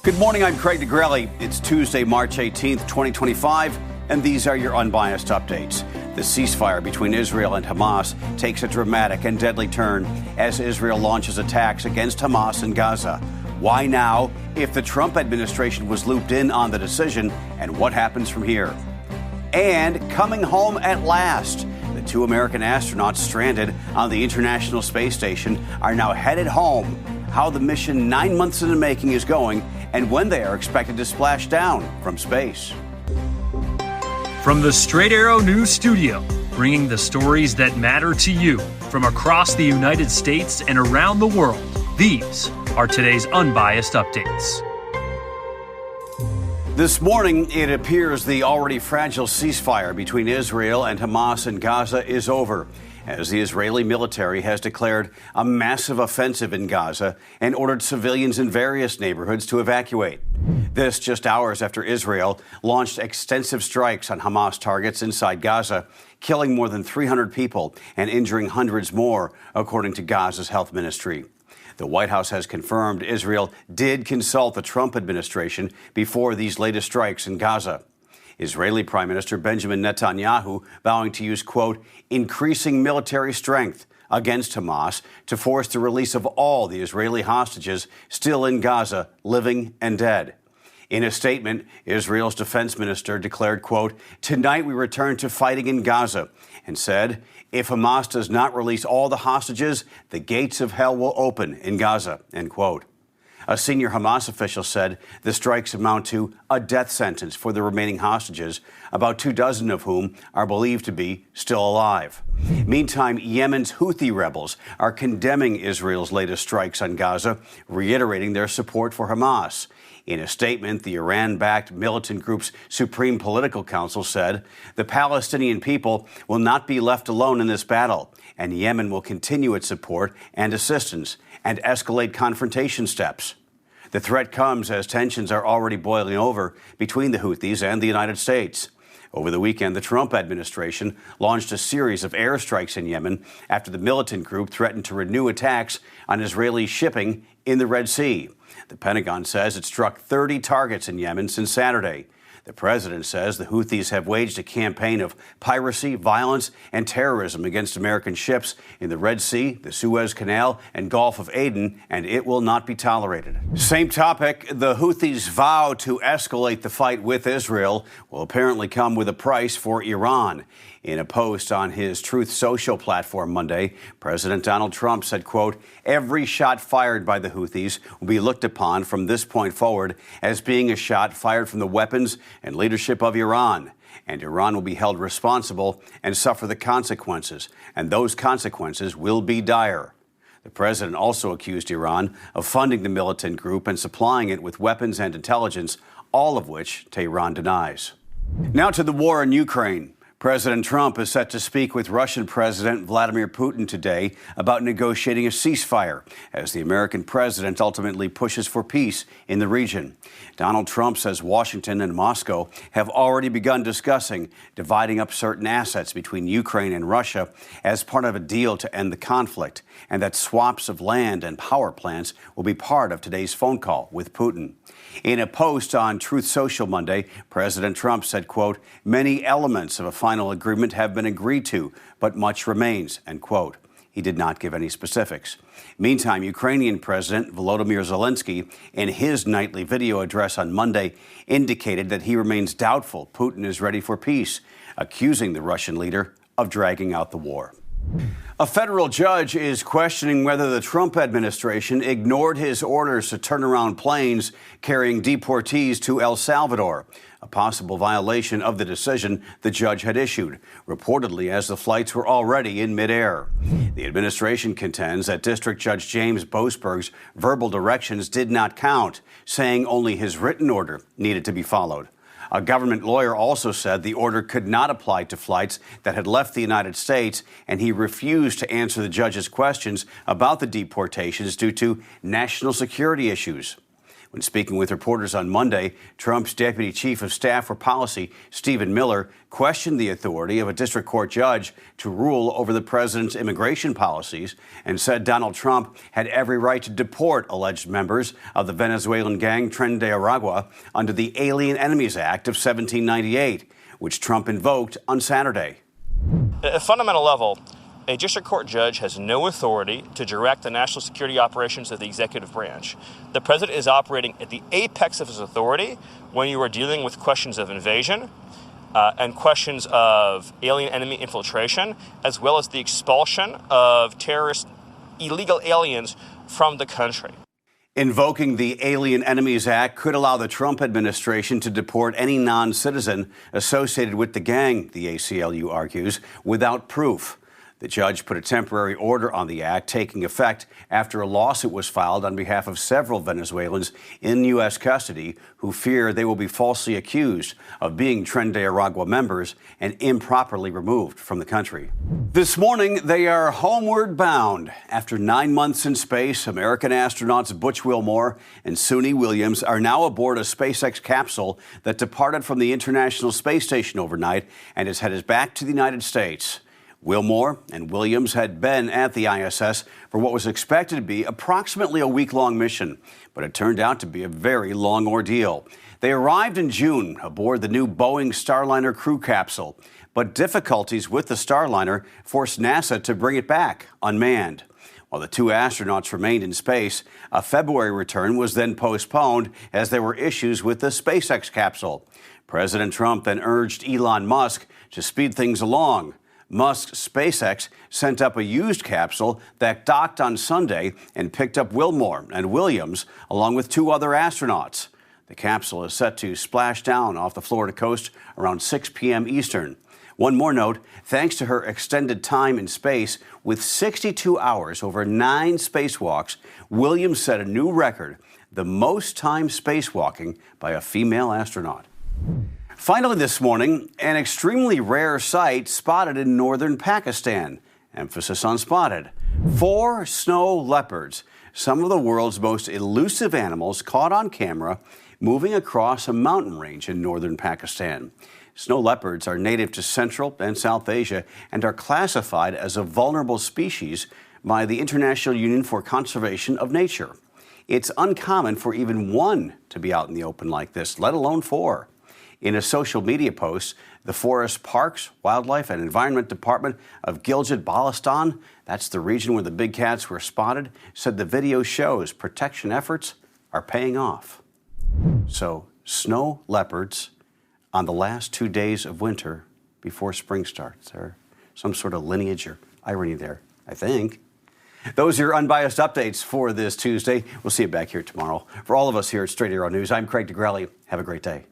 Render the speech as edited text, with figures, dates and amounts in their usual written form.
Good morning, I'm Craig DeGrelli. It's Tuesday, March 18th, 2025, and these are your Unbiased Updates. The ceasefire between Israel and Hamas takes a dramatic and deadly turn as Israel launches attacks against Hamas in Gaza. Why now, if the Trump administration was looped in on the decision, and what happens from here? And coming home at last. The two American astronauts stranded on the International Space Station are now headed home. How the mission 9 months in the making is going, and when they are expected to splash down from space. From the Straight Arrow News Studio, bringing the stories that matter to you from across the United States and around the world, these are today's Unbiased Updates. This morning, it appears the already fragile ceasefire between Israel and Hamas in Gaza is over, as the Israeli military has declared a massive offensive in Gaza and ordered civilians in various neighborhoods to evacuate. This just hours after Israel launched extensive strikes on Hamas targets inside Gaza, killing more than 300 people and injuring hundreds more, according to Gaza's health ministry. The White House has confirmed Israel did consult the Trump administration before these latest strikes in Gaza. Israeli Prime Minister Benjamin Netanyahu vowing to use, quote, increasing military strength against Hamas to force the release of all the Israeli hostages still in Gaza, living and dead. In a statement, Israel's defense minister declared, quote, tonight we return to fighting in Gaza, and said, if Hamas does not release all the hostages, the gates of hell will open in Gaza, end quote. A senior Hamas official said the strikes amount to a death sentence for the remaining hostages, about 24 of whom are believed to be still alive. Meantime, Yemen's Houthi rebels are condemning Israel's latest strikes on Gaza, reiterating their support for Hamas. In a statement, the Iran-backed militant group's Supreme Political Council said the Palestinian people will not be left alone in this battle, and Yemen will continue its support and assistance and escalate confrontation steps. The threat comes as tensions are already boiling over between the Houthis and the United States. Over the weekend, the Trump administration launched a series of airstrikes in Yemen after the militant group threatened to renew attacks on Israeli shipping in the Red Sea. The Pentagon says it struck 30 targets in Yemen since Saturday. The president says the Houthis have waged a campaign of piracy, violence, and terrorism against American ships in the Red Sea, the Suez Canal, and Gulf of Aden, and it will not be tolerated. Same topic, the Houthis' vow to escalate the fight with Israel will apparently come with a price for Iran. In a post on his Truth Social platform Monday, President Donald Trump said, quote, every shot fired by the Houthis will be looked upon from this point forward as being a shot fired from the weapons and leadership of Iran, and Iran will be held responsible and suffer the consequences, and those consequences will be dire. The president also accused Iran of funding the militant group and supplying it with weapons and intelligence, all of which Tehran denies. Now to the war in Ukraine. President Trump is set to speak with Russian President Vladimir Putin today about negotiating a ceasefire as the American president ultimately pushes for peace in the region. Donald Trump says Washington and Moscow have already begun discussing dividing up certain assets between Ukraine and Russia as part of a deal to end the conflict, and that swaps of land and power plants will be part of today's phone call with Putin. In a post on Truth Social Monday, President Trump said, quote, many elements of a final agreement have been agreed to, but much remains, end quote. He did not give any specifics. Meantime, Ukrainian President Volodymyr Zelensky, in his nightly video address on Monday, indicated that he remains doubtful Putin is ready for peace, accusing the Russian leader of dragging out the war. A federal judge is questioning whether the Trump administration ignored his orders to turn around planes carrying deportees to El Salvador, a possible violation of the decision the judge had issued, reportedly as the flights were already in midair. The administration contends that District Judge James Boasberg's verbal directions did not count, saying only his written order needed to be followed. A government lawyer also said the order could not apply to flights that had left the United States, and he refused to answer the judge's questions about the deportations due to national security issues. When speaking with reporters on Monday, Trump's Deputy Chief of Staff for Policy, Stephen Miller, questioned the authority of a district court judge to rule over the president's immigration policies and said Donald Trump had every right to deport alleged members of the Venezuelan gang Tren de Aragua under the Alien Enemies Act of 1798, which Trump invoked on Saturday. At a fundamental level, a district court judge has no authority to direct the national security operations of the executive branch. The president is operating at the apex of his authority when you are dealing with questions of invasion and questions of alien enemy infiltration, as well as the expulsion of terrorist illegal aliens from the country. Invoking the Alien Enemies Act could allow the Trump administration to deport any non-citizen associated with the gang, the ACLU argues, without proof. The judge put a temporary order on the act, taking effect after a lawsuit was filed on behalf of several Venezuelans in U.S. custody who fear they will be falsely accused of being Tren de Aragua members and improperly removed from the country. This morning, they are homeward bound. After 9 months in space, American astronauts Butch Wilmore and Suni Williams are now aboard a SpaceX capsule that departed from the International Space Station overnight and is headed back to the United States. Wilmore and Williams had been at the ISS for what was expected to be approximately a week-long mission, but it turned out to be a very long ordeal. They arrived in June aboard the new Boeing Starliner crew capsule, but difficulties with the Starliner forced NASA to bring it back unmanned. While the two astronauts remained in space, a February return was then postponed as there were issues with the SpaceX capsule. President Trump then urged Elon Musk to speed things along. Musk's SpaceX sent up a used capsule that docked on Sunday and picked up Wilmore and Williams along with 2 other astronauts. The capsule is set to splash down off the Florida coast around 6 p.m. Eastern. One more note, thanks to her extended time in space, with 62 hours over 9 spacewalks, Williams set a new record, the most time spacewalking by a female astronaut. Finally this morning, an extremely rare sight spotted in northern Pakistan. Emphasis on spotted. 4 snow leopards, some of the world's most elusive animals caught on camera moving across a mountain range in northern Pakistan. Snow leopards are native to Central and South Asia and are classified as a vulnerable species by the International Union for Conservation of Nature. It's uncommon for even one to be out in the open like this, let alone 4. In a social media post, the Forest Parks, Wildlife and Environment Department of Gilgit-Baltistan, that's the region where the big cats were spotted, said the video shows protection efforts are paying off. So, snow leopards on the last 2 days of winter before spring starts. There's some sort of lineage or irony there, I think. Those are your unbiased updates for this Tuesday. We'll see you back here tomorrow. For all of us here at Straight Arrow News, I'm Craig DeGrelli. Have a great day.